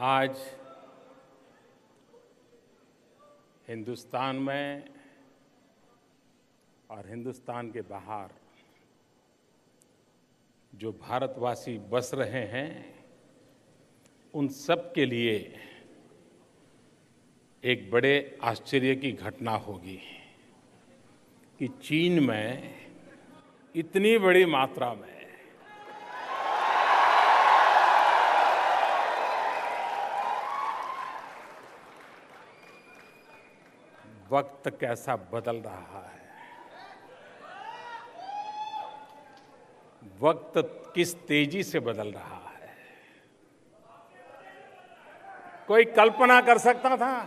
आज हिंदुस्तान में और हिंदुस्तान के बाहर जो भारतवासी बस रहे हैं उन सब के लिए एक बड़े आश्चर्य की घटना होगी कि चीन में इतनी बड़ी मात्रा में वक्त कैसा बदल रहा है, वक्त किस तेजी से बदल रहा है। कोई कल्पना कर सकता था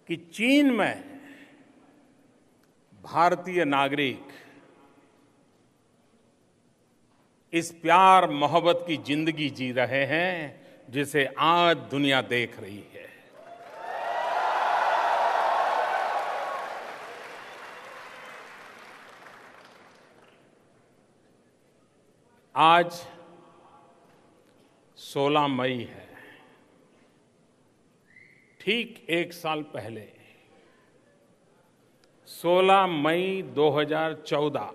कि चीन में भारतीय नागरिक इस प्यार मोहब्बत की जिंदगी जी रहे हैं जिसे आज दुनिया देख रही है। आज 16 मई है। ठीक एक साल पहले 16 मई 2014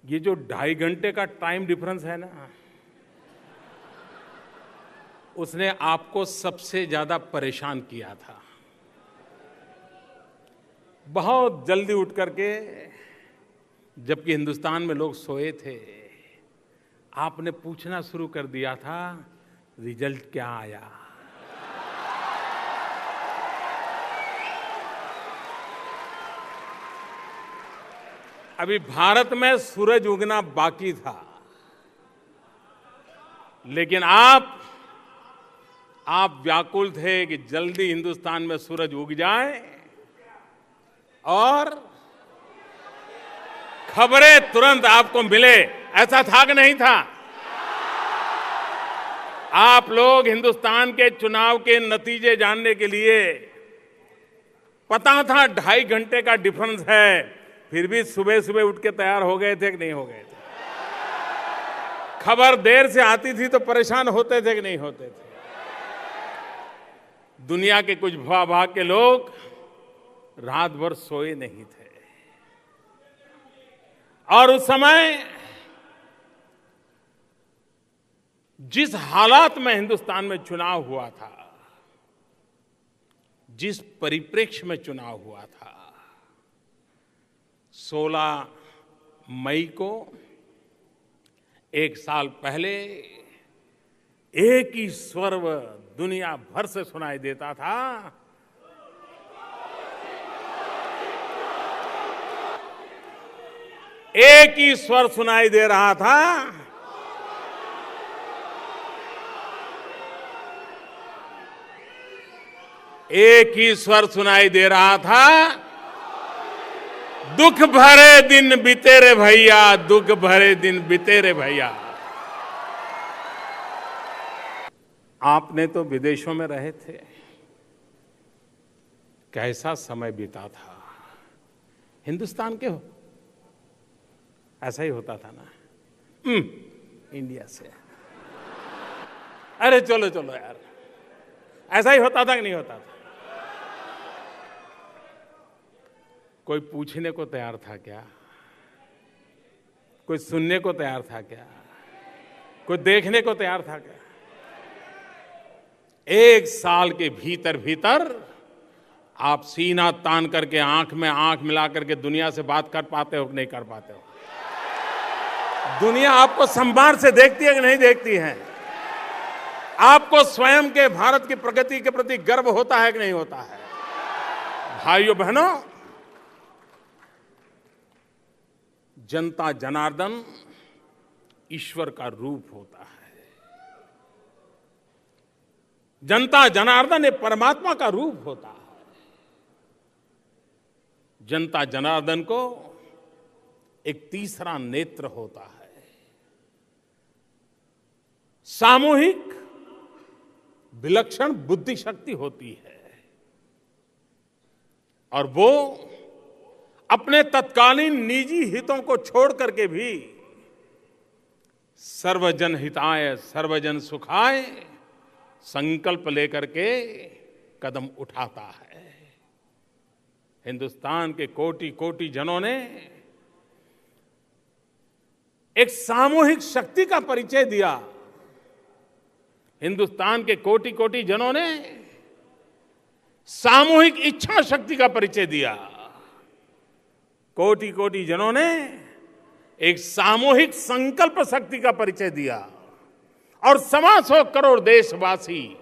ये जो 2.5 घंटे का टाइम डिफरेंस है ना, उसने आपको सबसे ज्यादा परेशान किया था। बहुत जल्दी उठ करके, जबकि हिंदुस्तान में लोग सोए थे, आपने पूछना शुरू कर दिया था रिजल्ट क्या आया। अभी भारत में सूरज उगना बाकी था, लेकिन आप व्याकुल थे कि जल्दी हिंदुस्तान में सूरज उग जाए और खबरें तुरंत आपको मिले। ऐसा था कि नहीं था? आप लोग हिंदुस्तान के चुनाव के नतीजे जानने के लिए, पता था 2.5 घंटे का डिफरेंस है, फिर भी सुबह सुबह उठ के तैयार हो गए थे कि नहीं हो गए थे? खबर देर से आती थी तो परेशान होते थे कि नहीं होते थे? दुनिया के कुछ भूभाग के लोग रात भर सोए नहीं थे। और उस समय जिस हालात में हिंदुस्तान में चुनाव हुआ था, जिस परिप्रेक्ष्य में चुनाव हुआ था, 16 मई को एक साल पहले एक ही स्वर दुनिया भर से सुनाई देता था, एक ही स्वर सुनाई दे रहा था, एक ही स्वर सुनाई दे रहा था, दुख भरे दिन बीते रे भैया, दुख भरे दिन बीते रे भैया। आपने तो विदेशों में रहे थे, कैसा समय बीता था। हिंदुस्तान के हो, ऐसा ही होता था ना, इंडिया से, अरे चलो चलो यार, ऐसा ही होता था कि नहीं होता था? कोई पूछने को तैयार था क्या? कोई सुनने को तैयार था क्या? कोई देखने को तैयार था क्या? एक साल के भीतर भीतर आप सीना तान करके, आंख में आंख मिला करके दुनिया से बात कर पाते हो कि नहीं कर पाते हो? दुनिया आपको संभार से देखती है कि नहीं देखती है? आपको स्वयं के भारत की प्रगति के प्रति गर्व होता है कि नहीं होता है? भाइयों बहनों, जनता जनार्दन ईश्वर का रूप होता है। जनता जनार्दन एक परमात्मा का रूप होता है। जनता जनार्दन को एक तीसरा नेत्र होता है। सामूहिक विलक्षण बुद्धि शक्ति होती है और वो अपने तत्कालीन निजी हितों को छोड़ करके भी सर्वजन हिताय सर्वजन सुखाय संकल्प लेकर के कदम उठाता है। हिंदुस्तान के कोटि कोटि जनों ने एक सामूहिक शक्ति का परिचय दिया। हिंदुस्तान के कोटि कोटि जनों ने सामूहिक इच्छा शक्ति का परिचय दिया। कोटि कोटि जनों ने एक सामूहिक संकल्प शक्ति का परिचय दिया और 125 करोड़ देशवासी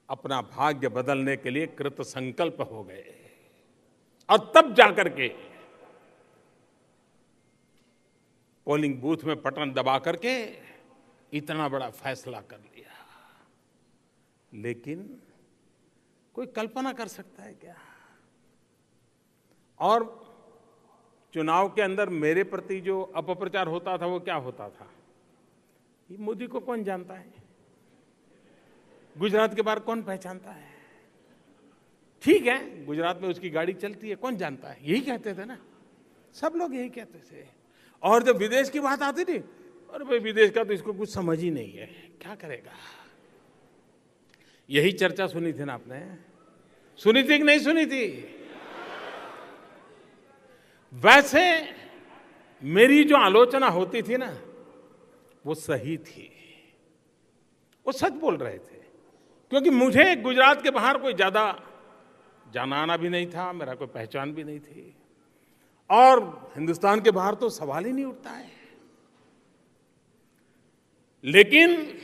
अपना भाग्य बदलने के लिए कृत संकल्प हो गए और तब जाकर के पोलिंग बूथ में बटन दबा करके इतना बड़ा फैसला कर लिया। लेकिन कोई कल्पना कर सकता है क्या? और चुनाव के अंदर मेरे प्रति जो अपप्रचार होता था वो क्या होता था? ये मोदी को कौन जानता है? गुजरात के बाहर कौन पहचानता है? ठीक है, गुजरात में उसकी गाड़ी चलती है, कौन जानता है? यही कहते थे ना, सब लोग यही कहते थे। और जब विदेश की बात आती थी, अरे भाई विदेश का तो इसको कुछ समझ ही नहीं है, क्या करेगा? यही चर्चा सुनी थी ना आपने? सुनी थी कि नहीं सुनी थी? वैसे मेरी जो आलोचना होती थी ना, वो सही थी, वो सच बोल रहे थे, क्योंकि मुझे गुजरात के बाहर कोई ज्यादा जाना आना भी नहीं था, मेरा कोई पहचान भी नहीं थी, और हिंदुस्तान के बाहर तो सवाल ही नहीं उठता है। लेकिन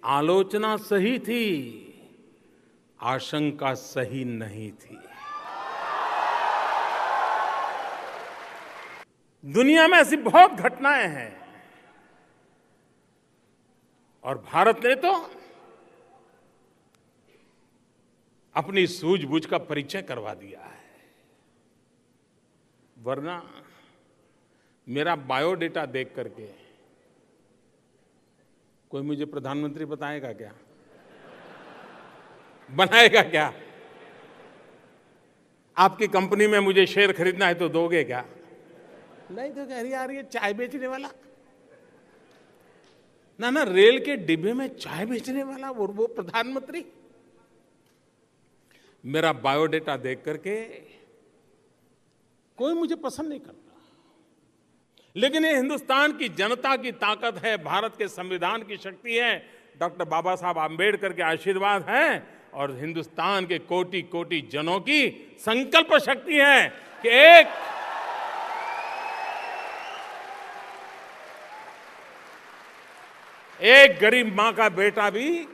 आलोचना सही थी, आशंका सही नहीं थी। दुनिया में ऐसी बहुत घटनाएं हैं और भारत ने तो अपनी सूझबूझ का परिचय करवा दिया है। वरना मेरा बायोडेटा देख करके कोई मुझे प्रधानमंत्री बताएगा क्या? बनाएगा क्या? आपकी कंपनी में मुझे शेयर खरीदना है तो दोगे क्या? नहीं तो कह रही यार ये चाय बेचने वाला ना रेल के डिब्बे में चाय बेचने वाला वो प्रधानमंत्री। मेरा बायोडेटा देख करके कोई मुझे पसंद नहीं करता, लेकिन ये हिंदुस्तान की जनता की ताकत है, भारत के संविधान की शक्ति है, डॉक्टर बाबा साहब आंबेडकर के आशीर्वाद है और हिंदुस्तान के कोटि कोटि जनों की संकल्प शक्ति है कि एक गरीब मां का बेटा भी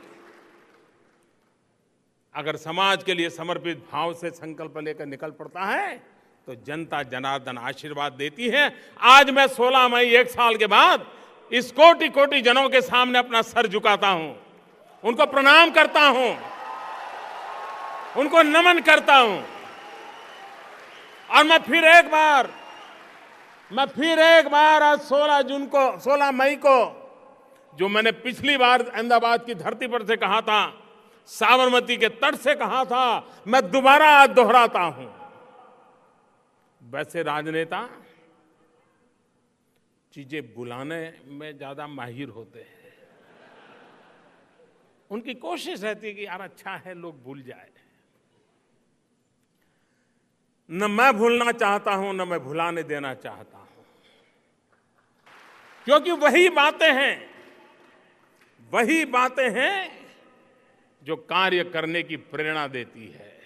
अगर समाज के लिए समर्पित भाव से संकल्प लेकर निकल पड़ता है तो जनता जनार्दन आशीर्वाद देती है। आज मैं 16 मई 1 साल के बाद इस कोटि कोटि जनों के सामने अपना सर झुकाता हूं, उनको प्रणाम करता हूं, उनको नमन करता हूं। और मैं फिर एक बार आज 16 मई को जो मैंने पिछली बार अहमदाबाद की धरती पर से कहा था, साबरमती के तट से कहा था, मैं दोबारा आज दोहराता हूं। वैसे राजनेता चीजें बुलाने में ज्यादा माहिर होते हैं, उनकी कोशिश रहती है कि यार अच्छा है लोग भूल जाए। न मैं भूलना चाहता हूं न मैं भुलाने देना चाहता हूं, क्योंकि वही बातें हैं जो कार्य करने की प्रेरणा देती है,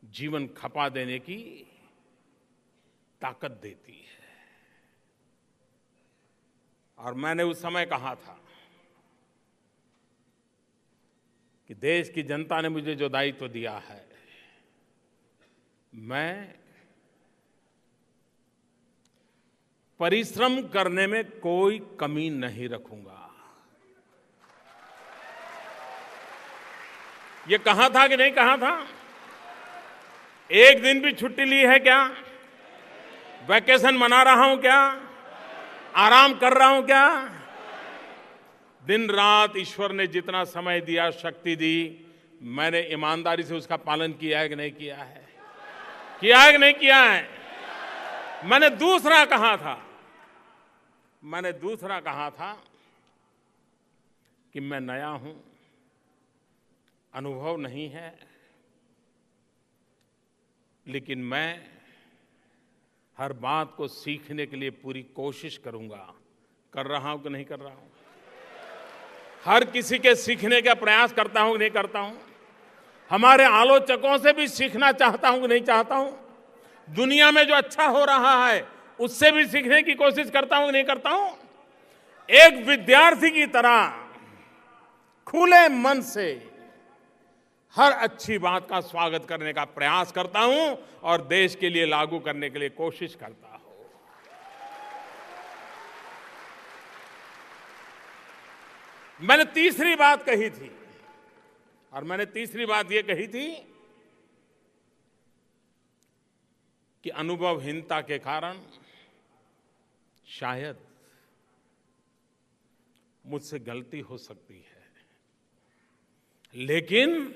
जीवन खपा देने की ताकत देती है। और मैंने उस समय कहा था कि देश की जनता ने मुझे जो दायित्व दिया है, मैं परिश्रम करने में कोई कमी नहीं रखूंगा। ये कहा था कि नहीं कहा था? एक दिन भी छुट्टी ली है क्या? वैकेशन मना रहा हूं क्या? आराम कर रहा हूं क्या? दिन रात ईश्वर ने जितना समय दिया, शक्ति दी, मैंने ईमानदारी से उसका पालन किया है कि नहीं किया है? किया है कि नहीं किया है? मैंने दूसरा कहा था कि मैं नया हूं, अनुभव नहीं है, लेकिन मैं हर बात को सीखने के लिए पूरी कोशिश करूंगा। कर रहा हूं कि नहीं कर रहा हूं? हर किसी के सीखने का प्रयास करता हूं कि नहीं करता हूं? हमारे आलोचकों से भी सीखना चाहता हूं कि नहीं चाहता हूं? दुनिया में जो अच्छा हो रहा है उससे भी सीखने की कोशिश करता हूं कि नहीं करता हूं? एक विद्यार्थी की तरह खुले मन से हर अच्छी बात का स्वागत करने का प्रयास करता हूं और देश के लिए लागू करने के लिए कोशिश करता हूं। मैंने तीसरी बात कही थी, और मैंने तीसरी बात यह कही थी कि अनुभवहीनता के कारण शायद मुझसे गलती हो सकती है, लेकिन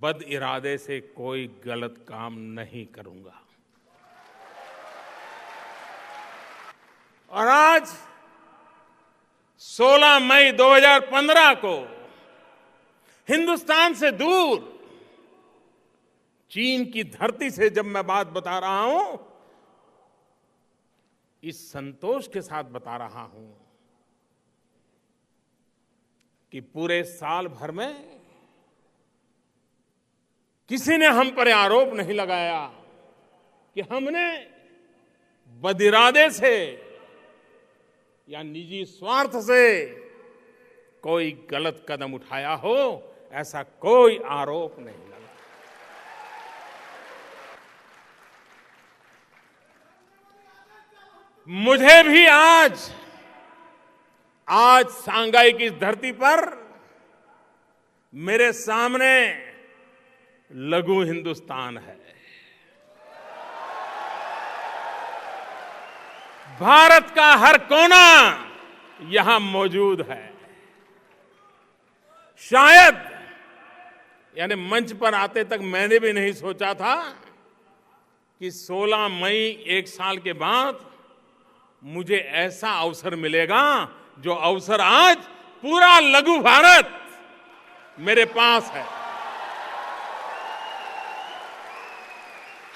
बद इरादे से कोई गलत काम नहीं करूंगा। और आज 16 मई 2015 को हिंदुस्तान से दूर चीन की धरती से जब मैं बात बता रहा हूं, इस संतोष के साथ बता रहा हूं कि पूरे साल भर में किसी ने हम पर आरोप नहीं लगाया कि हमने बदिरादे से या निजी स्वार्थ से कोई गलत कदम उठाया हो। ऐसा कोई आरोप नहीं लगा। मुझे भी आज सांघाई की इस धरती पर मेरे सामने लघु हिंदुस्तान है। भारत का हर कोना यहां मौजूद है। शायद यानी मंच पर आते तक मैंने भी नहीं सोचा था कि 16 मई एक साल के बाद मुझे ऐसा अवसर मिलेगा, जो अवसर आज पूरा लघु भारत मेरे पास है।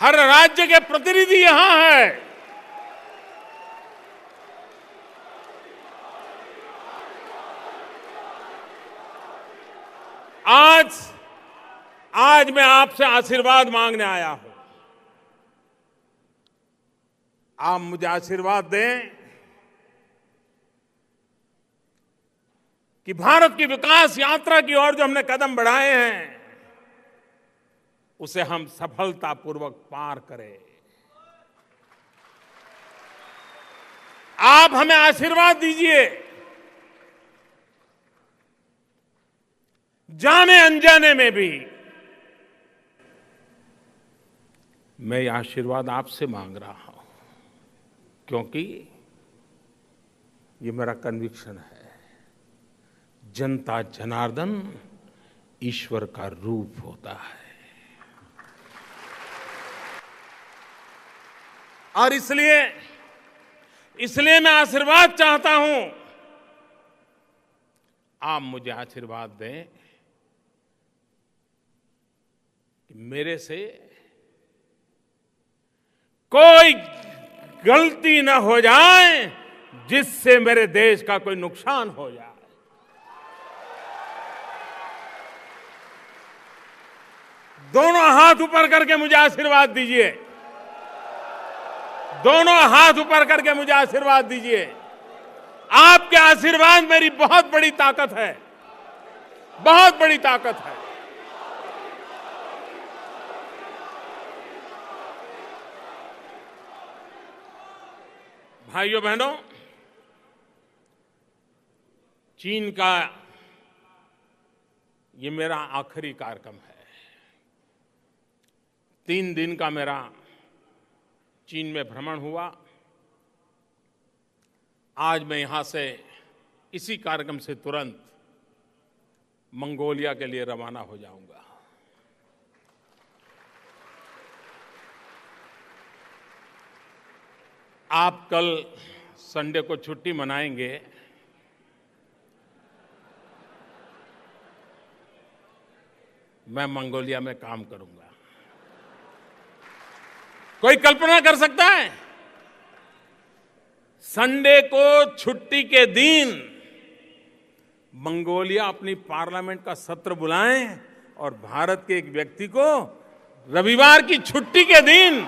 हर राज्य के प्रतिनिधि यहां है। आज मैं आपसे आशीर्वाद मांगने आया हूं। आप मुझे आशीर्वाद दें कि भारत की विकास यात्रा की ओर जो हमने कदम बढ़ाए हैं, उसे हम सफलतापूर्वक पार करें। आप हमें आशीर्वाद दीजिए। जाने अनजाने में भी मैं ये आशीर्वाद आपसे मांग रहा हूं, क्योंकि ये मेरा कन्विक्शन है। जनता जनार्दन ईश्वर का रूप होता है, और इसलिए मैं आशीर्वाद चाहता हूं। आप मुझे आशीर्वाद दें कि मेरे से कोई गलती न हो जाए जिससे मेरे देश का कोई नुकसान हो जाए। दोनों हाथ ऊपर करके मुझे आशीर्वाद दीजिए। दोनों हाथ ऊपर करके मुझे आशीर्वाद दीजिए। आपके आशीर्वाद मेरी बहुत बड़ी ताकत है, बहुत बड़ी ताकत है। भाइयों बहनों, चीन का ये मेरा आखिरी कार्यक्रम है। 3 दिन का मेरा चीन में भ्रमण हुआ। आज मैं यहां से इसी कार्यक्रम से तुरंत मंगोलिया के लिए रवाना हो जाऊंगा। आप कल संडे को छुट्टी मनाएंगे। मैं मंगोलिया में काम करूंगा। कोई कल्पना कर सकता है? संडे को छुट्टी के दिन मंगोलिया अपनी पार्लियामेंट का सत्र बुलाएं और भारत के एक व्यक्ति को रविवार की छुट्टी के दिन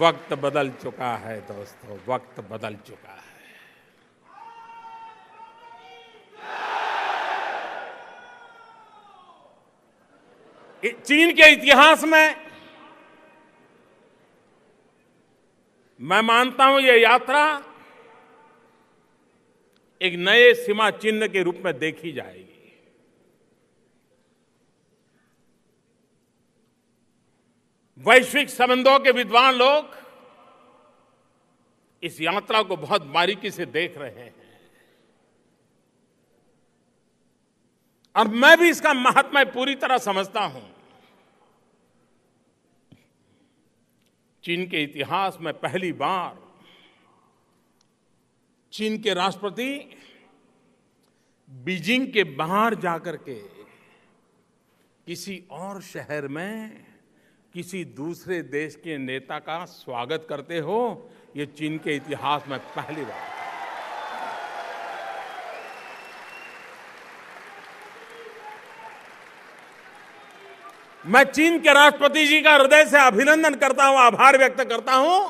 वक्त बदल चुका है दोस्तों, वक्त बदल चुका है। चीन के इतिहास में मैं मानता हूं यह यात्रा एक नए सीमा चिन्ह के रूप में देखी जाएगी। वैश्विक संबंधों के विद्वान लोग इस यात्रा को बहुत बारीकी से देख रहे हैं और मैं भी इसका महात्म्य पूरी तरह समझता हूं। चीन के इतिहास में पहली बार चीन के राष्ट्रपति बीजिंग के बाहर जाकर के किसी और शहर में किसी दूसरे देश के नेता का स्वागत करते हो, ये चीन के इतिहास में पहली बार। मैं चीन के राष्ट्रपति जी का हृदय से अभिनंदन करता हूं, आभार व्यक्त करता हूं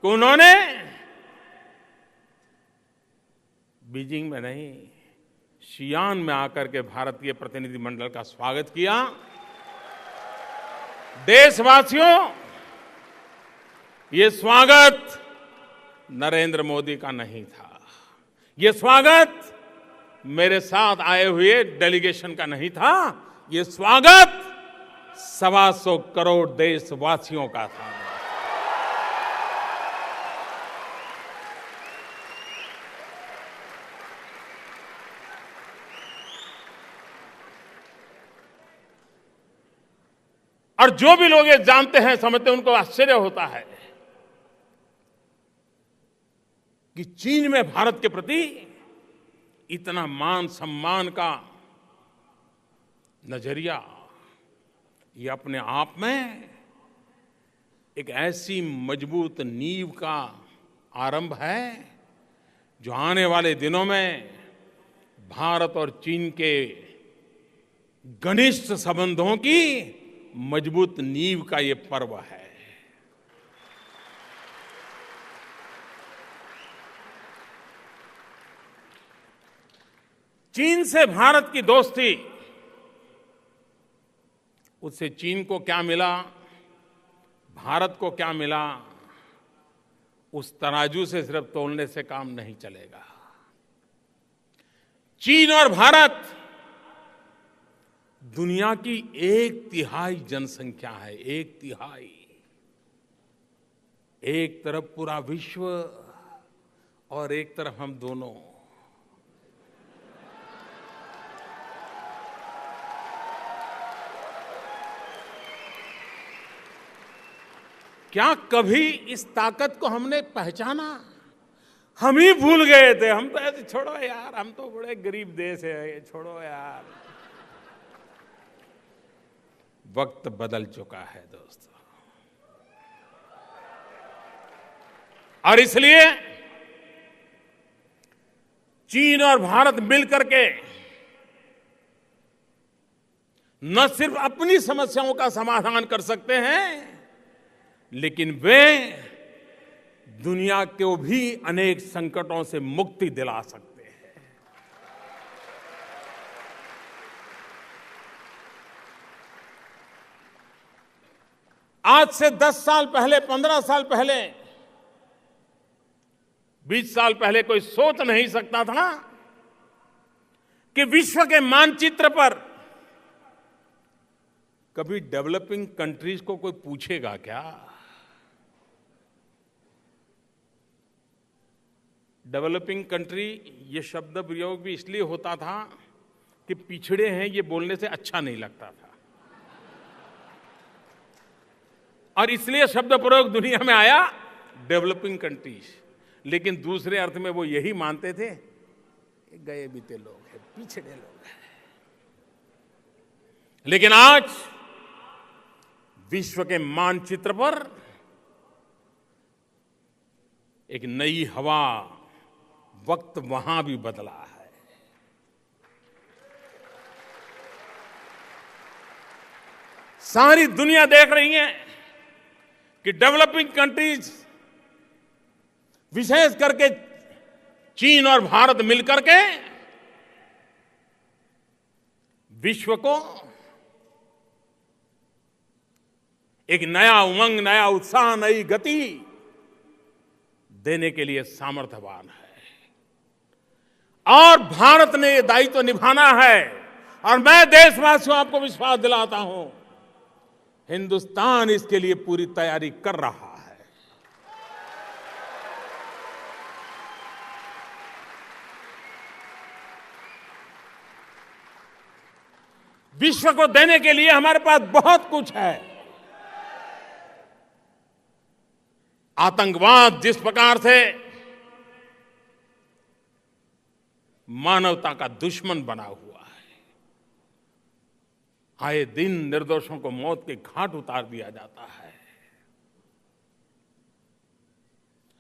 कि उन्होंने बीजिंग में नहीं, शियान में आकर के भारतीय प्रतिनिधिमंडल का स्वागत किया। देशवासियों, ये स्वागत नरेंद्र मोदी का नहीं था, ये स्वागत मेरे साथ आए हुए डेलीगेशन का नहीं था, ये स्वागत 125 करोड़ देशवासियों का था। और जो भी लोग ये जानते हैं, समझते हैं, उनको आश्चर्य होता है कि चीन में भारत के प्रति इतना मान सम्मान का नजरिया, ये अपने आप में एक ऐसी मजबूत नींव का आरंभ है जो आने वाले दिनों में भारत और चीन के घनिष्ठ संबंधों की मजबूत नींव का ये पर्व है। चीन से भारत की दोस्ती, उससे चीन को क्या मिला, भारत को क्या मिला, उस तराजू से सिर्फ तोलने से काम नहीं चलेगा। चीन और भारत दुनिया की 1/3 जनसंख्या है, 1/3। एक तरफ पूरा विश्व और एक तरफ हम दोनों। क्या कभी इस ताकत को हमने पहचाना? हम ही भूल गए थे। हम तो ऐसे, छोड़ो यार, हम तो बड़े गरीब देश है, छोड़ो यार। वक्त बदल चुका है दोस्तों, और इसलिए चीन और भारत मिलकर के न सिर्फ अपनी समस्याओं का समाधान कर सकते हैं, लेकिन वे दुनिया को भी अनेक संकटों से मुक्ति दिला सकते हैं। आज से 10 साल पहले, 15 साल पहले, 20 साल पहले कोई सोच नहीं सकता था कि विश्व के मानचित्र पर कभी डेवलपिंग कंट्रीज को कोई पूछेगा क्या? डेवलपिंग कंट्री ये शब्द प्रयोग भी इसलिए होता था कि पिछड़े हैं ये बोलने से अच्छा नहीं लगता था। और इसलिए शब्द प्रयोग दुनिया में आया डेवलपिंग कंट्रीज। लेकिन दूसरे अर्थ में वो यही मानते थे, गए बीते लोग हैं, पिछड़े लोग हैं। लेकिन आज विश्व के मानचित्र पर एक नई हवा, वक्त वहां भी बदला है। सारी दुनिया देख रही है कि डेवलपिंग कंट्रीज, विशेष करके चीन और भारत मिलकर के विश्व को एक नया उमंग, नया उत्साह, नई गति देने के लिए सामर्थ्यवान है। और भारत ने ये दायित्व निभाना है। और मैं देशवासियों आपको विश्वास दिलाता हूं, हिंदुस्तान इसके लिए पूरी तैयारी कर रहा है। विश्व को देने के लिए हमारे पास बहुत कुछ है। आतंकवाद जिस प्रकार से मानवता का दुश्मन बना हुआ है, आए दिन निर्दोषों को मौत के घाट उतार दिया जाता है,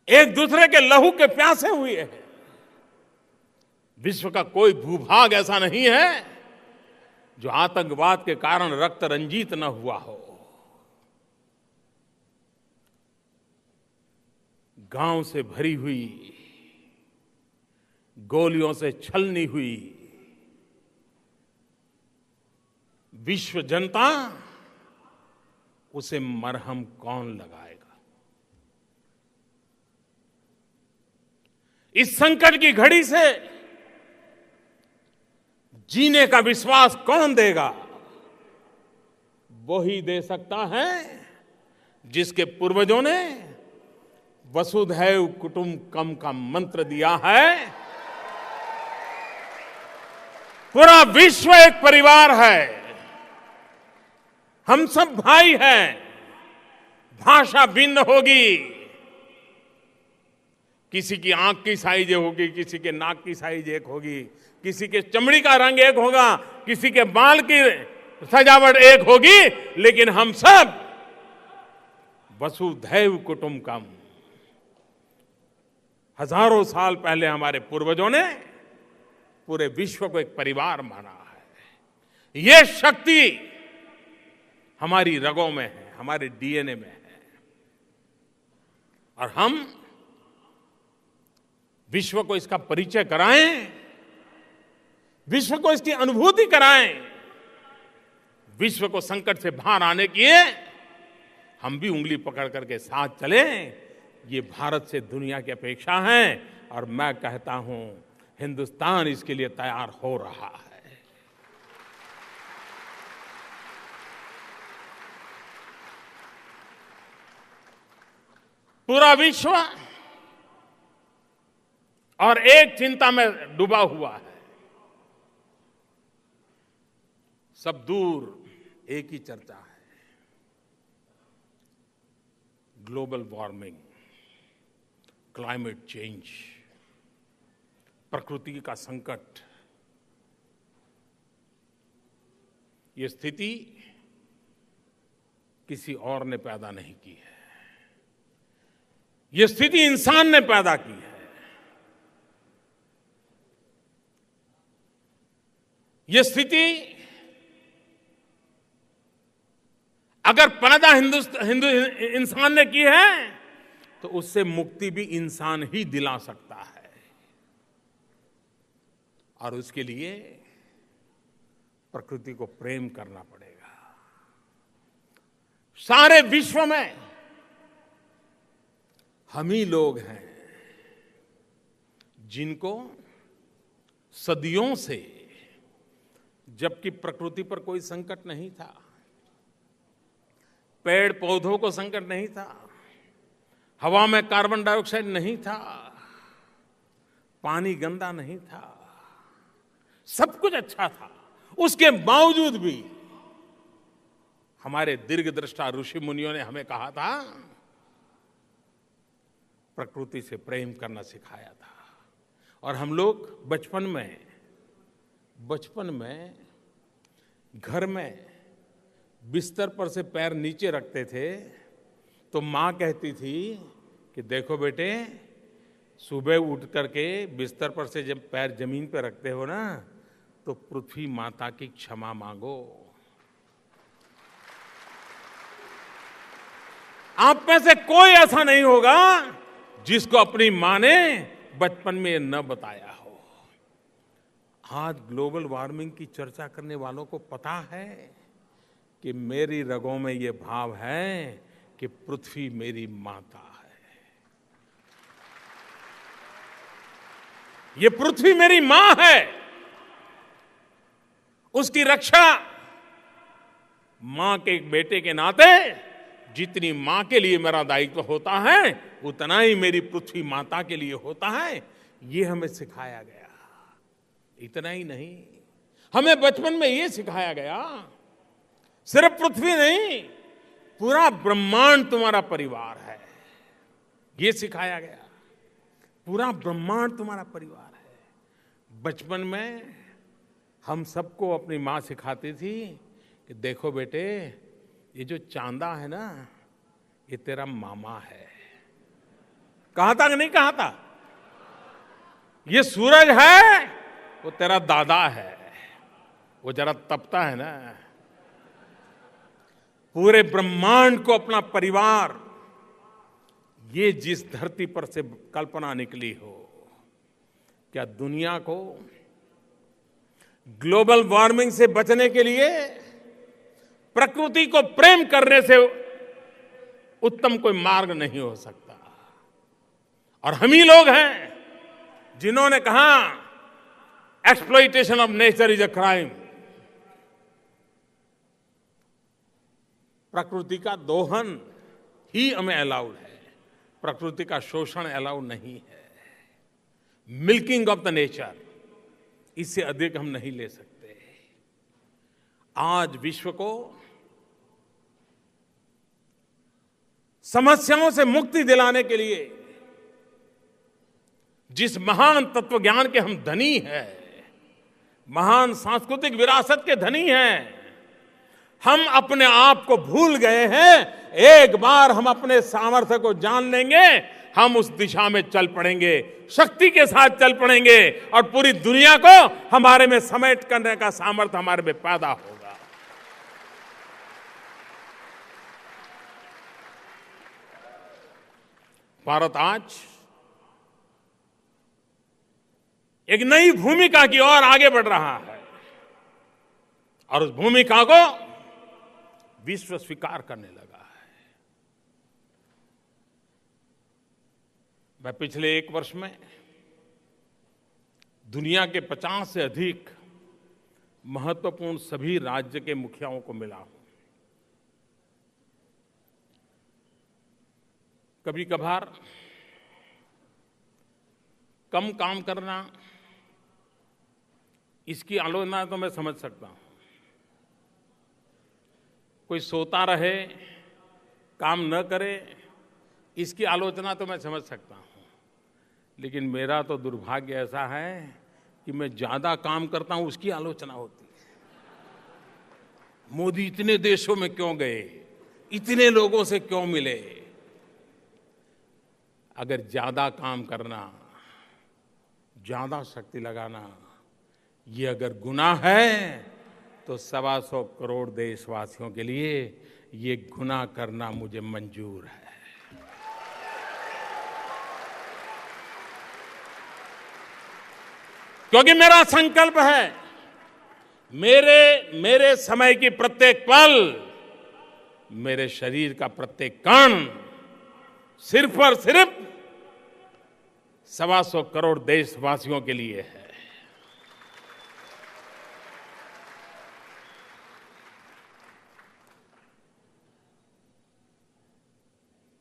एक दूसरे के लहू के प्यासे हुए हैं। विश्व का कोई भूभाग ऐसा नहीं है जो आतंकवाद के कारण रक्त रंजित न हुआ हो। गांव से भरी हुई, गोलियों से छलनी हुई विश्व जनता, उसे मरहम कौन लगाएगा? इस संकट की घड़ी से जीने का विश्वास कौन देगा? वही दे सकता है जिसके पूर्वजों ने वसुधैव कुटुंबकम का मंत्र दिया है। पूरा विश्व एक परिवार है, हम सब भाई हैं। भाषा भिन्न होगी, किसी की आंख की साइज होगी, किसी के नाक की साइज एक होगी, किसी के चमड़ी का रंग एक होगा, किसी के बाल की सजावट एक होगी, लेकिन हम सब वसुधैव कुटुंबकम। हजारों साल पहले हमारे पूर्वजों ने पूरे विश्व को एक परिवार माना है। ये शक्ति हमारी रगों में है, हमारे डीएनए में है। और हम विश्व को इसका परिचय कराएं, विश्व को इसकी अनुभूति कराएं, विश्व को संकट से बाहर आने के लिए हम भी उंगली पकड़ करके साथ चलें। ये भारत से दुनिया की अपेक्षा है और मैं कहता हूं हिंदुस्तान इसके लिए तैयार हो रहा है। पूरा विश्व और एक चिंता में डूबा हुआ है। सब दूर एक ही चर्चा है, ग्लोबल वार्मिंग, क्लाइमेट चेंज, प्रकृति का संकट। ये स्थिति किसी और ने पैदा नहीं की है, ये स्थिति इंसान ने पैदा की है। ये स्थिति अगर पैदा इंसान ने की है तो उससे मुक्ति भी इंसान ही दिला सकता है। और उसके लिए प्रकृति को प्रेम करना पड़ेगा। सारे विश्व में हम ही लोग हैं जिनको सदियों से, जबकि प्रकृति पर कोई संकट नहीं था, पेड़ पौधों को संकट नहीं था, हवा में कार्बन डाइऑक्साइड नहीं था, पानी गंदा नहीं था, सब कुछ अच्छा था, उसके बावजूद भी हमारे दीर्घदृष्टा ऋषि मुनियों ने हमें कहा था, प्रकृति से प्रेम करना सिखाया था। और हम लोग बचपन में घर में बिस्तर पर से पैर नीचे रखते थे तो माँ कहती थी कि देखो बेटे, सुबह उठ करके बिस्तर पर से जब पैर जमीन पर रखते हो ना तो पृथ्वी माता की क्षमा मांगो। आप में से कोई ऐसा नहीं होगा जिसको अपनी मां ने बचपन में न बताया हो। आज ग्लोबल वार्मिंग की चर्चा करने वालों को पता है कि मेरी रगों में ये भाव है कि पृथ्वी मेरी माता है, ये पृथ्वी मेरी मां है। उसकी रक्षा मां के एक बेटे के नाते जितनी मां के लिए मेरा दायित्व होता है उतना ही मेरी पृथ्वी माता के लिए होता है। ये हमें सिखाया गया। इतना ही नहीं, हमें बचपन में ये सिखाया गया, सिर्फ पृथ्वी नहीं, पूरा ब्रह्मांड तुम्हारा परिवार है। ये सिखाया गया, पूरा ब्रह्मांड तुम्हारा परिवार है। बचपन में हम सबको अपनी मां सिखाती थी कि देखो बेटे, ये जो चांदा है ना, ये तेरा मामा है। कहा था कि नहीं कहा था? ये सूरज है, वो तेरा दादा है। वो जरा तपता है ना। पूरे ब्रह्मांड को अपना परिवार, ये जिस धरती पर से कल्पना निकली हो, क्या दुनिया को ग्लोबल वार्मिंग से बचने के लिए प्रकृति को प्रेम करने से उत्तम कोई मार्ग नहीं हो सकता। और हम ही लोग हैं जिन्होंने कहा exploitation of nature is a crime. प्रकृति का दोहन ही हमें अलाउड है, प्रकृति का शोषण अलाउड नहीं है। मिल्किंग ऑफ द नेचर, इससे अधिक हम नहीं ले सकते। आज विश्व को समस्याओं से मुक्ति दिलाने के लिए जिस महान तत्व ज्ञान के हम धनी हैं, महान सांस्कृतिक विरासत के धनी हैं, हम अपने आप को भूल गए हैं। एक बार हम अपने सामर्थ्य को जान लेंगे, हम उस दिशा में चल पड़ेंगे, शक्ति के साथ चल पड़ेंगे और पूरी दुनिया को हमारे में समेट करने का सामर्थ्य हमारे में पैदा होगा। भारत आज एक नई भूमिका की ओर आगे बढ़ रहा है और उस भूमिका को विश्व स्वीकार करने लगा है। मैं पिछले 1 वर्ष में दुनिया के 50 से अधिक महत्वपूर्ण सभी राज्य के मुखियाओं को मिला हूं। कभी कभार कम काम करना, इसकी आलोचना तो मैं समझ सकता हूं। कोई सोता रहे, काम न करे, इसकी आलोचना तो मैं समझ सकता हूं। लेकिन मेरा तो दुर्भाग्य ऐसा है कि मैं ज्यादा काम करता हूं, उसकी आलोचना होती है। मोदी इतने देशों में क्यों गए, इतने लोगों से क्यों मिले? अगर ज्यादा काम करना, ज्यादा शक्ति लगाना, ये अगर गुनाह है तो 125 करोड़ देशवासियों के लिए ये गुनाह करना मुझे मंजूर है। क्योंकि मेरा संकल्प है, मेरे समय की प्रत्येक पल, मेरे शरीर का प्रत्येक कण सिर्फ और सिर्फ 125 करोड़ देशवासियों के लिए है।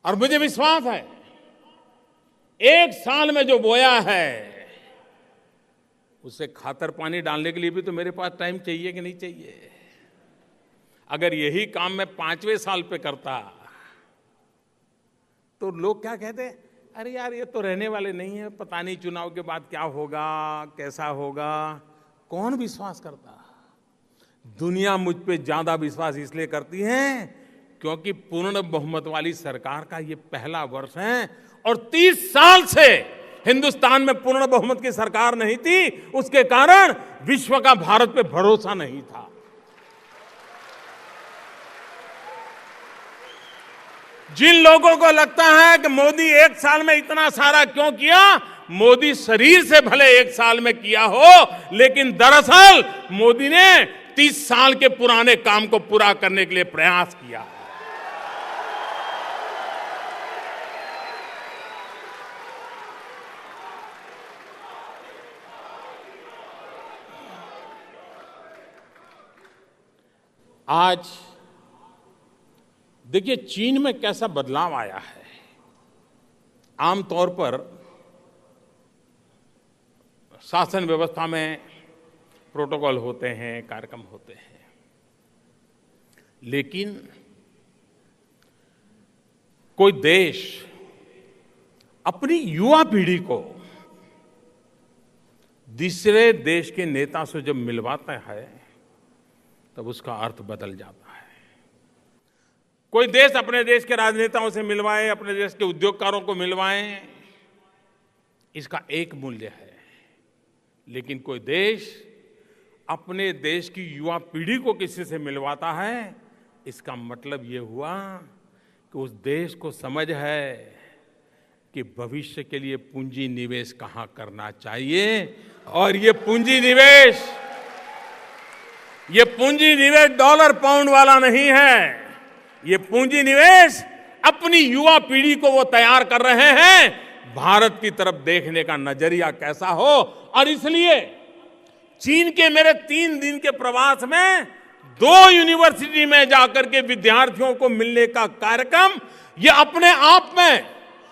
और मुझे विश्वास है, 1 साल में जो बोया है उसे खातर पानी डालने के लिए भी तो मेरे पास टाइम चाहिए कि नहीं चाहिए? अगर यही काम मैं 5वें साल पे करता तो लोग क्या कहते, अरे यार ये तो रहने वाले नहीं है, पता नहीं चुनाव के बाद क्या होगा, कैसा होगा। कौन विश्वास करता? दुनिया मुझ पे ज्यादा विश्वास इसलिए करती है क्योंकि पूर्ण बहुमत वाली सरकार का ये पहला वर्ष है और 30 साल से हिंदुस्तान में पूर्ण बहुमत की सरकार नहीं थी। उसके कारण विश्व का भारत पे भरोसा नहीं था। जिन लोगों को लगता है कि मोदी 1 साल में इतना सारा क्यों किया, मोदी शरीर से भले 1 साल में किया हो, लेकिन दरअसल मोदी ने 30 साल के पुराने काम को पूरा करने के लिए प्रयास किया। आज देखिए चीन में कैसा बदलाव आया है। आमतौर पर शासन व्यवस्था में प्रोटोकॉल होते हैं, कार्यक्रम होते हैं, लेकिन कोई देश अपनी युवा पीढ़ी को दूसरे देश के नेता से जब मिलवाता है तब उसका अर्थ बदल जाता है। कोई देश अपने देश के राजनेताओं से मिलवाए, अपने देश के उद्योगकारों को मिलवाए, इसका एक मूल्य है। लेकिन कोई देश अपने देश की युवा पीढ़ी को किसी से मिलवाता है, इसका मतलब ये हुआ कि उस देश को समझ है कि भविष्य के लिए पूंजी निवेश कहां करना चाहिए। और ये पूंजी निवेश डॉलर पाउंड वाला नहीं है। ये पूंजी निवेश अपनी युवा पीढ़ी को वो तैयार कर रहे हैं, भारत की तरफ देखने का नजरिया कैसा हो। और इसलिए चीन के मेरे 3 दिन के प्रवास में 2 यूनिवर्सिटी में जाकर के विद्यार्थियों को मिलने का कार्यक्रम, ये अपने आप में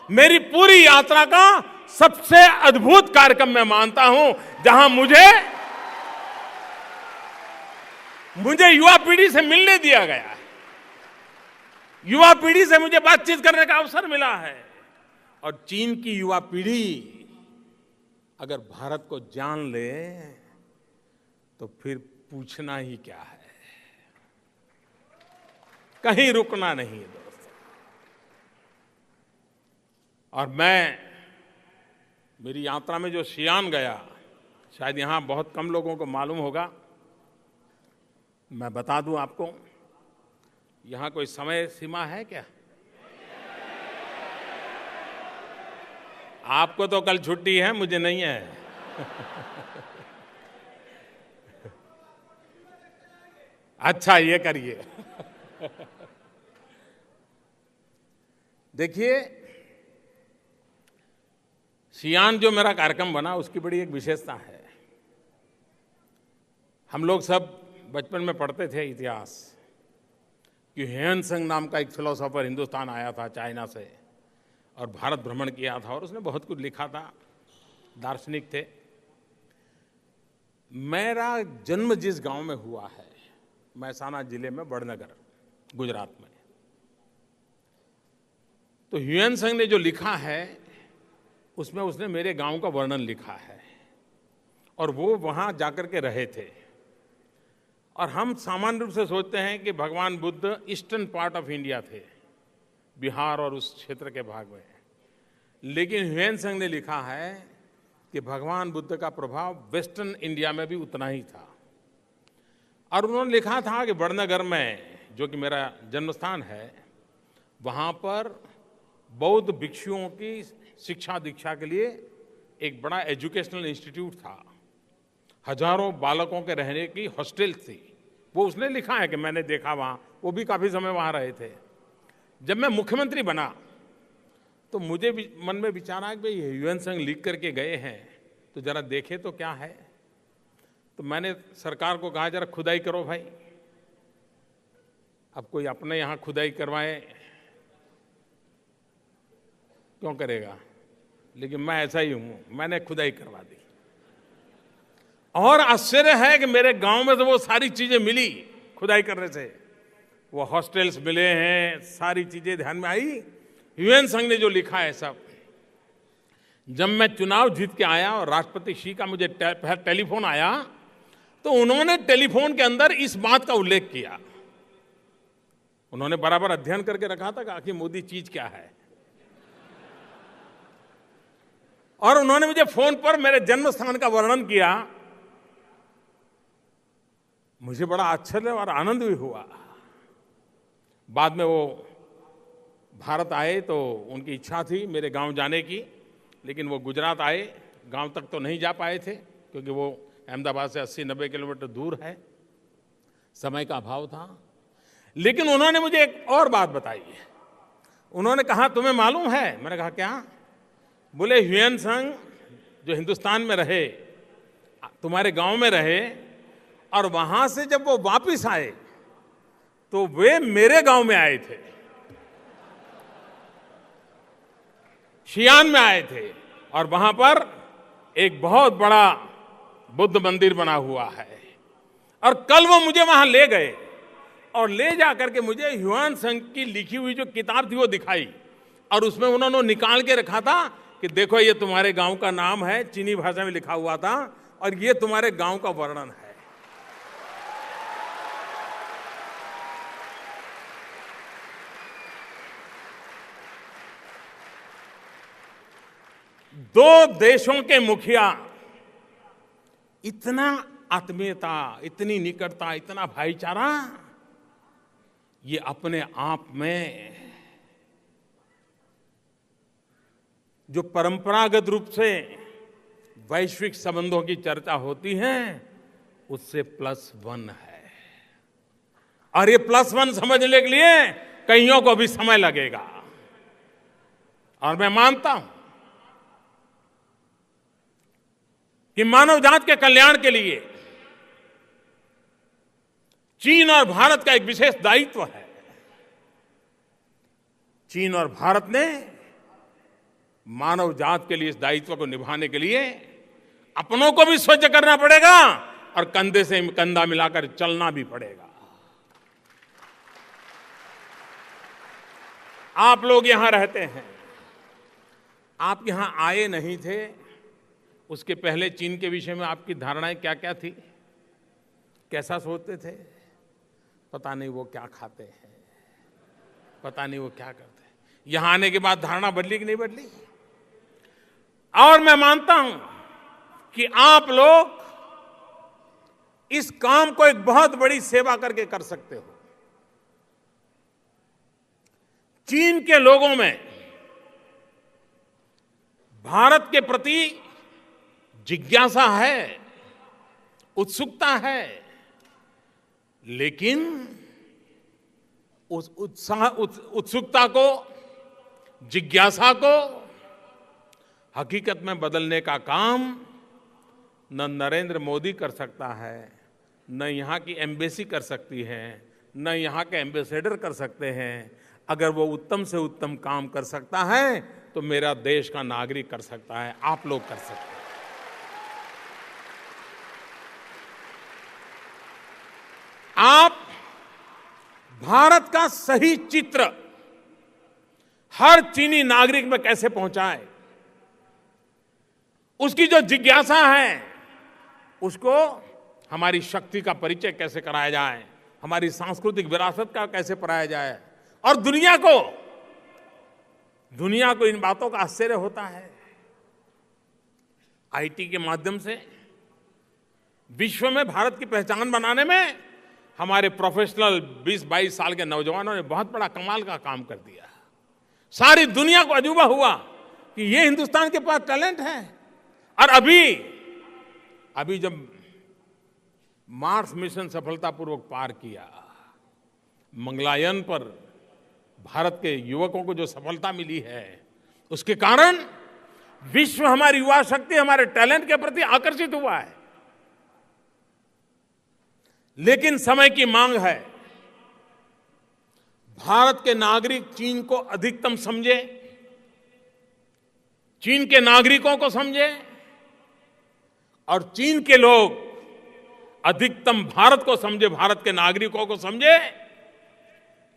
मेरी पूरी यात्रा का सबसे अद्भुत कार्यक्रम मैं मानता हूं, जहां मुझे युवा पीढ़ी से मिलने दिया गया है, युवा पीढ़ी से मुझे बातचीत करने का अवसर मिला है। और चीन की युवा पीढ़ी अगर भारत को जान ले तो फिर पूछना ही क्या है, कहीं रुकना नहीं है दोस्तों। और मेरी यात्रा में जो शियान गया, शायद यहां बहुत कम लोगों को मालूम होगा, मैं बता दूं आपको, यहां कोई समय सीमा है क्या? आपको तो कल छुट्टी है, मुझे नहीं है। अच्छा, ये करिए। देखिए, शियान जो मेरा कार्यक्रम बना उसकी बड़ी एक विशेषता है। हम लोग सब बचपन में पढ़ते थे इतिहास कि ह्वेनसांग नाम का एक फिलोसोफर हिंदुस्तान आया था चाइना से और भारत भ्रमण किया था और उसने बहुत कुछ लिखा था, दार्शनिक थे। मेरा जन्म जिस गांव में हुआ है, महसाना जिले में बड़नगर, गुजरात में, तो ह्वेनसांग ने जो लिखा है उसमें उसने मेरे गांव का वर्णन लिखा है और वो वहां जाकर के रहे थे। और हम सामान्य रूप से सोचते हैं कि भगवान Buddha eastern part of India थे, बिहार और उस क्षेत्र के भाग में, लेकिन ह्वेनसांग ने लिखा है कि भगवान बुद्ध का प्रभाव वेस्टर्न इंडिया में भी उतना ही था। और उन्होंने लिखा था कि बड़नगर में, जो कि मेरा जन्मस्थान है, वहाँ पर बौद्ध भिक्षुओं की शिक्षा दीक्षा के लिए एक बड़ा एजुकेशनल इंस्टीट्यूट था, हजारों बालकों के रहने की हॉस्टल थी। वो उसने लिखा है कि मैंने देखा वहाँ, वो भी काफ़ी समय वहाँ रहे थे। जब मैं मुख्यमंत्री बना तो मुझे भी मन में विचार आया कि भाई ह्वेनसांग लिख करके गए हैं तो जरा देखे तो क्या है। तो मैंने सरकार को कहा जरा खुदाई करो भाई। अब कोई अपने यहाँ खुदाई करवाए क्यों करेगा, लेकिन मैं ऐसा ही हूँ, मैंने खुदाई करवा दी। और आश्चर्य है कि मेरे गांव में तो वो सारी चीजें मिली खुदाई करने से। वो हॉस्टल्स मिले हैं, सारी चीजें ध्यान में आई। ह्यूएन संघ ने जो लिखा है सब, जब मैं चुनाव जीत के आया और राष्ट्रपति शी का मुझे टेलीफोन आया, तो उन्होंने टेलीफोन के अंदर इस बात का उल्लेख किया। उन्होंने बराबर अध्ययन करके रखा था कि आखिर मोदी चीज क्या है, और उन्होंने मुझे फोन पर मेरे जन्म स्थान का वर्णन किया। मुझे बड़ा आश्चर्य और आनंद भी हुआ। बाद में वो भारत आए तो उनकी इच्छा थी मेरे गांव जाने की, लेकिन वो गुजरात आए, गांव तक तो नहीं जा पाए थे क्योंकि वो अहमदाबाद से 80-90 किलोमीटर दूर है, समय का अभाव था। लेकिन उन्होंने मुझे एक और बात बताई। उन्होंने कहा, तुम्हें मालूम है? मैंने कहा क्या? बोले, ह्यूएन संघ जो हिंदुस्तान में रहे, तुम्हारे गांव में रहे, और वहां से जब वो वापस आए तो वे मेरे गांव में आए थे, शियान में आए थे, और वहां पर एक बहुत बड़ा बुद्ध मंदिर बना हुआ है। और कल वो मुझे वहां ले गए और ले जा करके मुझे ह्यूएन संघ की लिखी हुई जो किताब थी वो दिखाई, और उसमें उन्होंने निकाल के रखा था कि देखो ये तुम्हारे गांव का नाम है, चीनी भाषा में लिखा हुआ था, और ये तुम्हारे गांव का वर्णन है। दो देशों के मुखिया इतना आत्मीयता, इतनी निकटता, इतना भाईचारा, ये अपने आप में जो परंपरागत रूप से वैश्विक संबंधों की चर्चा होती है उससे +1 है। और ये +1 समझने के लिए कईयों को भी समय लगेगा। और मैं मानता हूं कि मानव जाति के कल्याण के लिए चीन और भारत का एक विशेष दायित्व है। चीन और भारत ने मानव जाति के लिए इस दायित्व को निभाने के लिए अपनों को भी स्वच्छ करना पड़ेगा और कंधे से कंधा मिलाकर चलना भी पड़ेगा। आप लोग यहां रहते हैं, आप यहां आए नहीं थे, उसके पहले चीन के विषय में आपकी धारणाएं क्या क्या थी, कैसा सोचते थे? पता नहीं वो क्या खाते हैं, पता नहीं वो क्या करते हैं। यहां आने के बाद धारणा बदली कि नहीं बदली? और मैं मानता हूं कि आप लोग इस काम को एक बहुत बड़ी सेवा करके कर सकते हो। चीन के लोगों में भारत के प्रति जिज्ञासा है, उत्सुकता है, लेकिन उस उत्सुकता को, जिज्ञासा को हकीकत में बदलने का काम न नरेंद्र मोदी कर सकता है, न यहाँ की एम्बेसी कर सकती है, न यहाँ के एम्बेसडर कर सकते हैं। अगर वो उत्तम से उत्तम काम कर सकता है तो मेरा देश का नागरिक कर सकता है, आप लोग कर सकते हैं। आप भारत का सही चित्र हर चीनी नागरिक में कैसे पहुंचाएं, उसकी जो जिज्ञासा है उसको हमारी शक्ति का परिचय कैसे कराया जाए, हमारी सांस्कृतिक विरासत का कैसे पढ़ाया जाए, और दुनिया को इन बातों का आश्चर्य होता है। आईटी के माध्यम से विश्व में भारत की पहचान बनाने में हमारे प्रोफेशनल 20-22 साल के नौजवानों ने बहुत बड़ा कमाल का काम कर दिया। सारी दुनिया को अजूबा हुआ कि ये हिंदुस्तान के पास टैलेंट है। और अभी जब मार्स मिशन सफलतापूर्वक पार किया, मंगलयान पर भारत के युवकों को जो सफलता मिली है, उसके कारण विश्व हमारी युवा शक्ति, हमारे टैलेंट के प्रति आकर्षित हुआ है। लेकिन समय की मांग है, भारत के नागरिक चीन को अधिकतम समझे, चीन के नागरिकों को समझे, और चीन के लोग अधिकतम भारत को समझे, भारत के नागरिकों को समझे,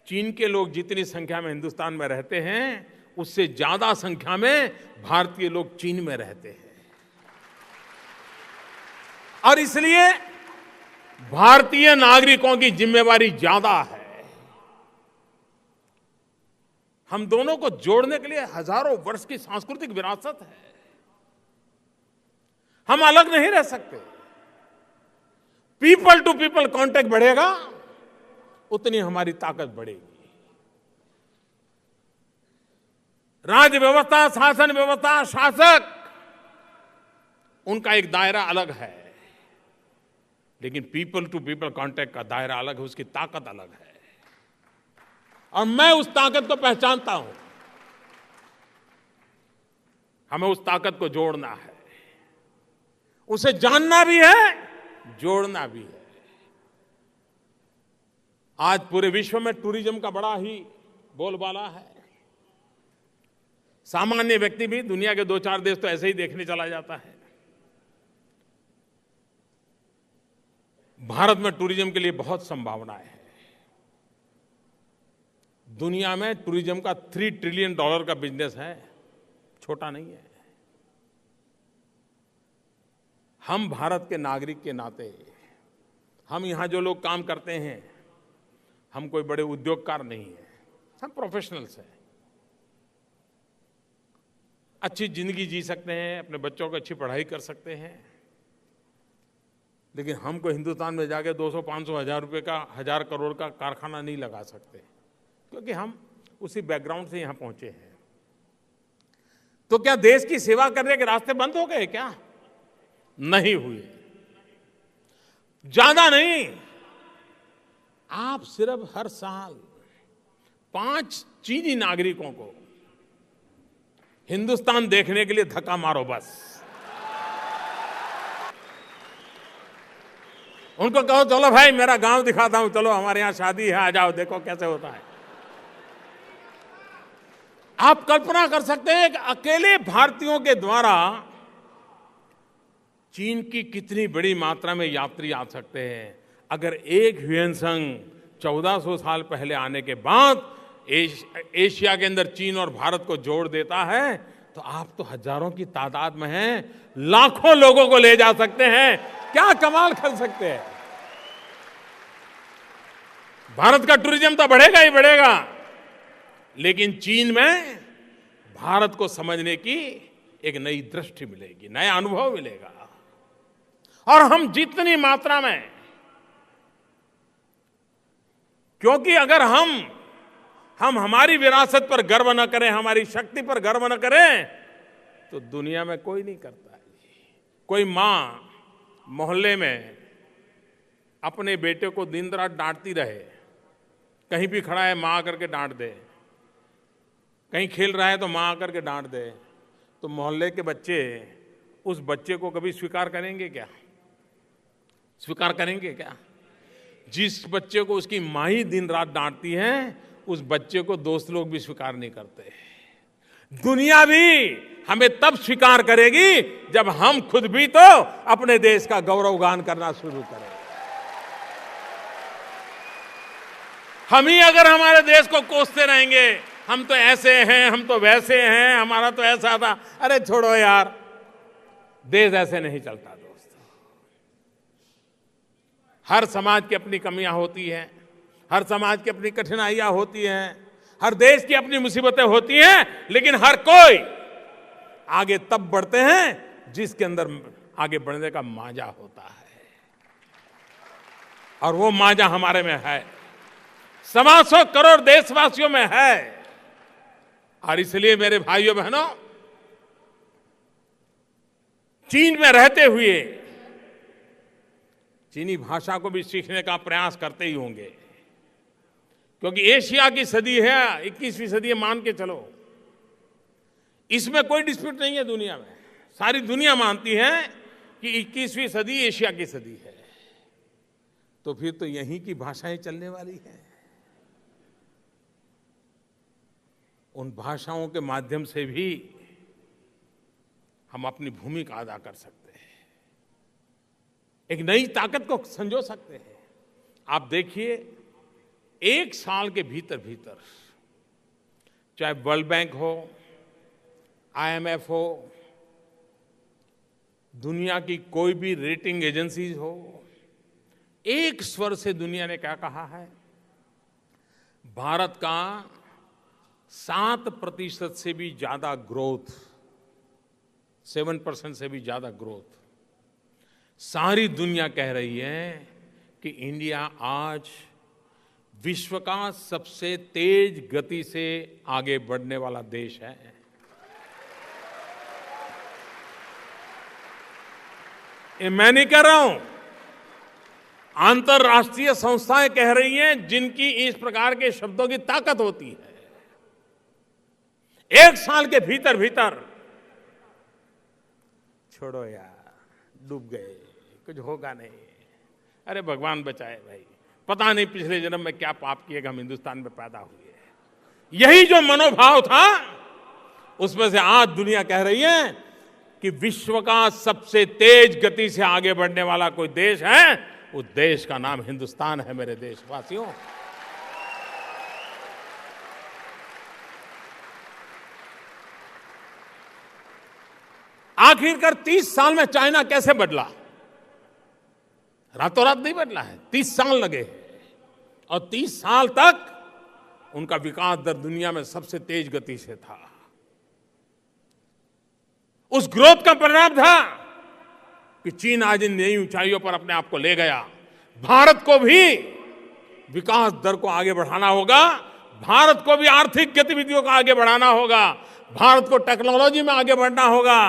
चीन के लोग जितनी संख्या में हिंदुस्तान में रहते हैं उससे ज्यादा संख्या में भारतीय लोग चीन में रहते हैं। और इसलिए भारतीय नागरिकों की जिम्मेवारी ज्यादा है। हम दोनों को जोड़ने के लिए हजारों वर्ष की सांस्कृतिक विरासत है। हम अलग नहीं रह सकते। पीपल टू पीपल कांटेक्ट बढ़ेगा उतनी हमारी ताकत बढ़ेगी। राज्य व्यवस्था, शासन व्यवस्था, शासक, उनका एक दायरा अलग है, लेकिन पीपल टू पीपल कांटेक्ट का दायरा अलग है, उसकी ताकत अलग है। और मैं उस ताकत को पहचानता हूं। हमें उस ताकत को जोड़ना है, उसे जानना भी है, जोड़ना भी है। आज पूरे विश्व में टूरिज्म का बड़ा ही बोलबाला है। सामान्य व्यक्ति भी दुनिया के 2-4 देश तो ऐसे ही देखने चला जाता है। भारत में टूरिज्म के लिए बहुत संभावनाएं हैं। दुनिया में टूरिज्म का $3 ट्रिलियन का बिजनेस है, छोटा नहीं है। हम भारत के नागरिक के नाते, हम यहां जो लोग काम करते हैं, हम कोई बड़े उद्योगकार नहीं हैं, हम प्रोफेशनल्स हैं। अच्छी जिंदगी जी सकते हैं, अपने बच्चों को अच्छी पढ़ाई कर सकते हैं, लेकिन हमको हिंदुस्तान में जाके 200-500 हज़ार रुपये का 1000 करोड़ का कारखाना नहीं लगा सकते, क्योंकि हम उसी बैकग्राउंड से यहां पहुंचे हैं। तो क्या देश की सेवा करने के रास्ते बंद हो गए क्या? नहीं हुए। ज्यादा नहीं, आप सिर्फ हर साल 5 चीनी नागरिकों को हिंदुस्तान देखने के लिए धक्का मारो बस। उनको कहो चलो भाई मेरा गांव दिखाता हूं, चलो हमारे यहां शादी है, आ जाओ देखो कैसे होता है। आप कल्पना कर सकते हैं कि अकेले भारतीयों के द्वारा चीन की कितनी बड़ी मात्रा में यात्री आ सकते हैं। अगर एक ह्यूएनसांग 1400 साल पहले आने के बाद एशिया के अंदर चीन और भारत को जोड़ देता है, तो आप तो हजारों की तादाद में हैं, लाखों लोगों को ले जा सकते हैं। क्या कमाल कर सकते हैं। भारत का टूरिज्म तो बढ़ेगा ही बढ़ेगा, लेकिन चीन में भारत को समझने की एक नई दृष्टि मिलेगी, नया अनुभव मिलेगा। और हम जितनी मात्रा में, क्योंकि अगर हम हमारी विरासत पर गर्व न करें, हमारी शक्ति पर गर्व न करें, तो दुनिया में कोई नहीं करता है। कोई मां मोहल्ले में अपने बेटे को दिन रात डांटती रहे, कहीं भी खड़ा है मां आकर के डांट दे, कहीं खेल रहा है तो मां आकर के डांट दे, तो मोहल्ले के बच्चे उस बच्चे को कभी स्वीकार करेंगे क्या? स्वीकार करेंगे क्या? जिस बच्चे को उसकी मां ही दिन रात डांटती है, उस बच्चे को दोस्त लोग भी स्वीकार नहीं करते। दुनिया भी हमें तब स्वीकार करेगी जब हम खुद भी तो अपने देश का गौरवगान करना शुरू करें। हम ही अगर हमारे देश को कोसते रहेंगे, हम तो ऐसे हैं, हम तो वैसे हैं, हमारा तो ऐसा था, अरे छोड़ो यार, देश ऐसे नहीं चलता दोस्त। हर समाज की अपनी कमियां होती हैं, हर समाज की अपनी कठिनाइयां होती हैं, हर देश की अपनी मुसीबतें होती हैं, लेकिन हर कोई आगे तब बढ़ते हैं जिसके अंदर आगे बढ़ने का मांझा होता है। और वो मांझा हमारे में है, 125 करोड़ देशवासियों में है। और इसलिए मेरे भाइयों बहनों, चीन में रहते हुए चीनी भाषा को भी सीखने का प्रयास करते ही होंगे, क्योंकि एशिया की सदी है, 21वीं सदी है, मान के चलो। इसमें कोई डिस्प्यूट नहीं है दुनिया में। सारी दुनिया मानती है कि 21वीं सदी एशिया की सदी है। तो फिर तो यहीं की भाषाएं चलने वाली हैं। उन भाषाओं के माध्यम से भी हम अपनी भूमिका अदा कर सकते हैं, एक नई ताकत को संजो सकते हैं। आप देखिए, एक साल के भीतर भीतर, चाहे वर्ल्ड बैंक हो, IMF हो, दुनिया की कोई भी रेटिंग एजेंसीज हो, एक स्वर से दुनिया ने क्या कहा है? भारत का 7% से भी ज्यादा ग्रोथ, 7% से भी ज्यादा ग्रोथ, सारी दुनिया कह रही है कि इंडिया आज विश्व का सबसे तेज गति से आगे बढ़ने वाला देश है। ये मैं नहीं कह रहा हूं, अंतर्राष्ट्रीय संस्थाएं कह रही हैं, जिनकी इस प्रकार के शब्दों की ताकत होती है। एक साल के भीतर भीतर, छोड़ो यार, डूब गए, कुछ होगा नहीं। अरे भगवान बचाए भाई, पता नहीं पिछले जन्म में क्या पाप किए हम हिंदुस्तान में पैदा हुए। यही जो मनोभाव था, उसमें से आज दुनिया कह रही है कि विश्व का सबसे तेज गति से आगे बढ़ने वाला कोई देश है, उस देश का नाम हिंदुस्तान है। मेरे देशवासियों, आखिरकार 30 साल में चाइना कैसे बदला? रातों रात नहीं बदला है, 30 साल लगे हैं। और 30 साल तक उनका विकास दर दुनिया में सबसे तेज गति से था। उस ग्रोथ का परिणाम था कि चीन आज इन नई ऊंचाइयों पर अपने आप को ले गया। भारत को भी विकास दर को आगे बढ़ाना होगा, भारत को भी आर्थिक गतिविधियों को आगे बढ़ाना होगा, भारत को टेक्नोलॉजी में आगे बढ़ना होगा,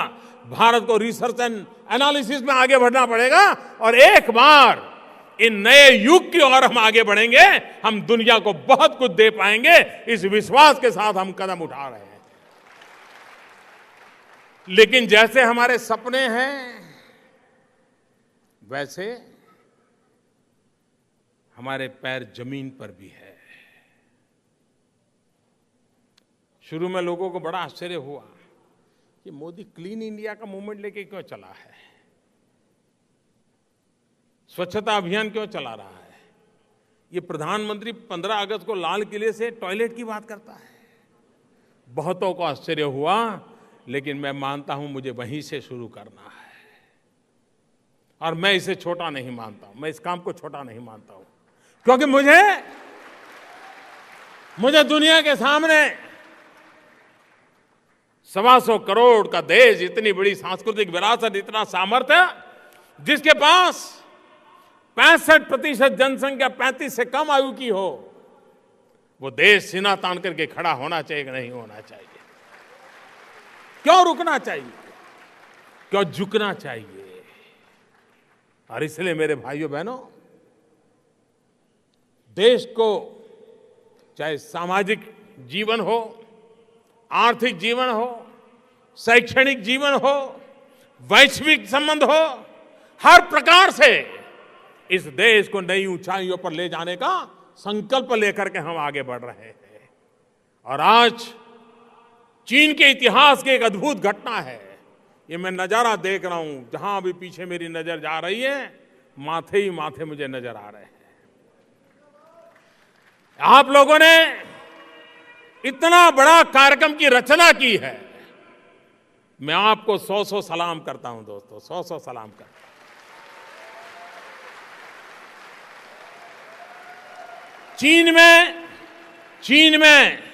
भारत को रिसर्च एंड एनालिसिस में आगे बढ़ना पड़ेगा। और एक बार इन नए युग की ओर हम आगे बढ़ेंगे, हम दुनिया को बहुत कुछ दे पाएंगे, इस विश्वास के साथ हम कदम उठा रहे हैं। लेकिन जैसे हमारे सपने हैं, वैसे हमारे पैर जमीन पर भी है। शुरू में लोगों को बड़ा आश्चर्य हुआ कि मोदी क्लीन इंडिया का मूवमेंट लेके क्यों चला है, स्वच्छता अभियान क्यों चला रहा है। ये प्रधानमंत्री 15 अगस्त को लाल किले से टॉयलेट की बात करता है। बहुतों को आश्चर्य हुआ, लेकिन मैं मानता हूं मुझे वहीं से शुरू करना है। और मैं इसे छोटा नहीं मानता हूं, मैं इस काम को छोटा नहीं मानता हूं, क्योंकि मुझे दुनिया के सामने 125 करोड़ का देश, इतनी बड़ी सांस्कृतिक विरासत, इतना सामर्थ्य, जिसके पास 65% जनसंख्या 35 से कम आयु की हो, वो देश सीना तान करके खड़ा होना चाहिए कि नहीं होना चाहिए? क्यों रुकना चाहिए? क्यों झुकना चाहिए? और इसलिए मेरे भाइयों बहनों, देश को चाहे सामाजिक जीवन हो, आर्थिक जीवन हो, शैक्षणिक जीवन हो, वैश्विक संबंध हो, हर प्रकार से इस देश को नई ऊंचाइयों पर ले जाने का संकल्प लेकर के हम आगे बढ़ रहे हैं। और आज चीन के इतिहास की एक अद्भुत घटना है। ये मैं नजारा देख रहा हूं, जहां भी पीछे मेरी नजर जा रही है, माथे ही माथे मुझे नजर आ रहे हैं। आप लोगों ने इतना बड़ा कार्यक्रम की रचना की है। मैं आपको 100 सलाम करता हूं दोस्तों, 100 सलाम करता हूं। चीन में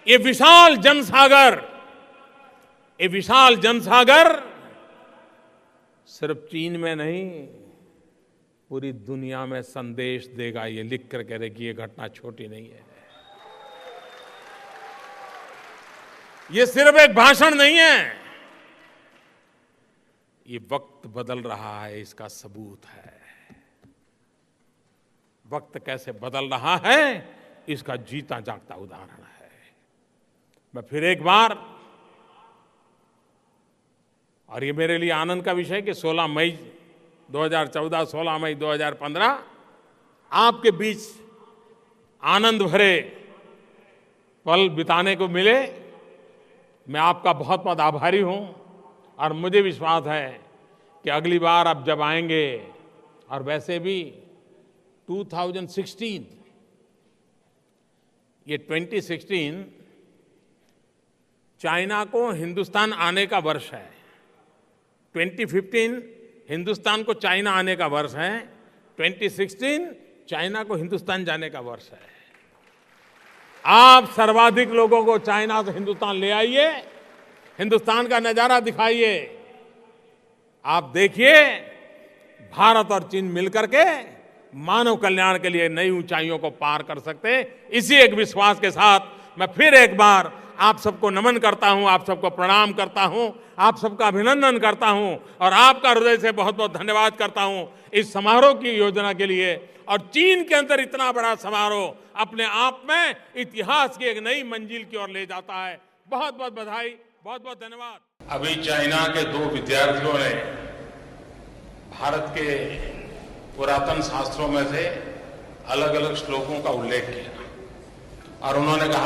ये विशाल जनसागर सिर्फ चीन में नहीं, पूरी दुनिया में संदेश देगा। ये लिख कर कह रहे कि ये घटना छोटी नहीं है, ये सिर्फ एक भाषण नहीं है, ये वक्त बदल रहा है, इसका सबूत है। वक्त कैसे बदल रहा है, इसका जीता जागता उदाहरण है। मैं फिर एक बार, और ये मेरे लिए आनंद का विषय कि 16 मई 2014, 16 मई 2015 आपके बीच आनंद भरे पल बिताने को मिले। मैं आपका बहुत बहुत आभारी हूं। और मुझे विश्वास है कि अगली बार आप जब आएंगे, और वैसे भी 2016 ये 2016 चाइना को हिंदुस्तान आने का वर्ष है। 2015 हिंदुस्तान को चाइना आने का वर्ष है। 2016 चाइना को हिंदुस्तान जाने का वर्ष है। आप सर्वाधिक लोगों को चाइना से हिंदुस्तान ले आइए, हिंदुस्तान का नजारा दिखाइए। आप देखिए, भारत और चीन मिलकर के मानव कल्याण के लिए नई ऊंचाइयों को पार कर सकते हैं। इसी एक विश्वास के साथ मैं फिर एक बार आप सबको नमन करता हूं, आप सबको प्रणाम करता हूं, आप सबका अभिनंदन करता हूं और आपका हृदय से बहुत बहुत धन्यवाद करता हूं इस समारोह की योजना के लिए। और चीन के अंदर इतना बड़ा समारोह अपने आप में इतिहास की एक नई मंजिल की ओर ले जाता है। बहुत बहुत बधाई, बहुत बहुत धन्यवाद। अभी चाइना के 2 विद्यार्थियों ने भारत के पुरातन शास्त्रों में से अलग अलग श्लोकों का उल्लेख किया और उन्होंने कहा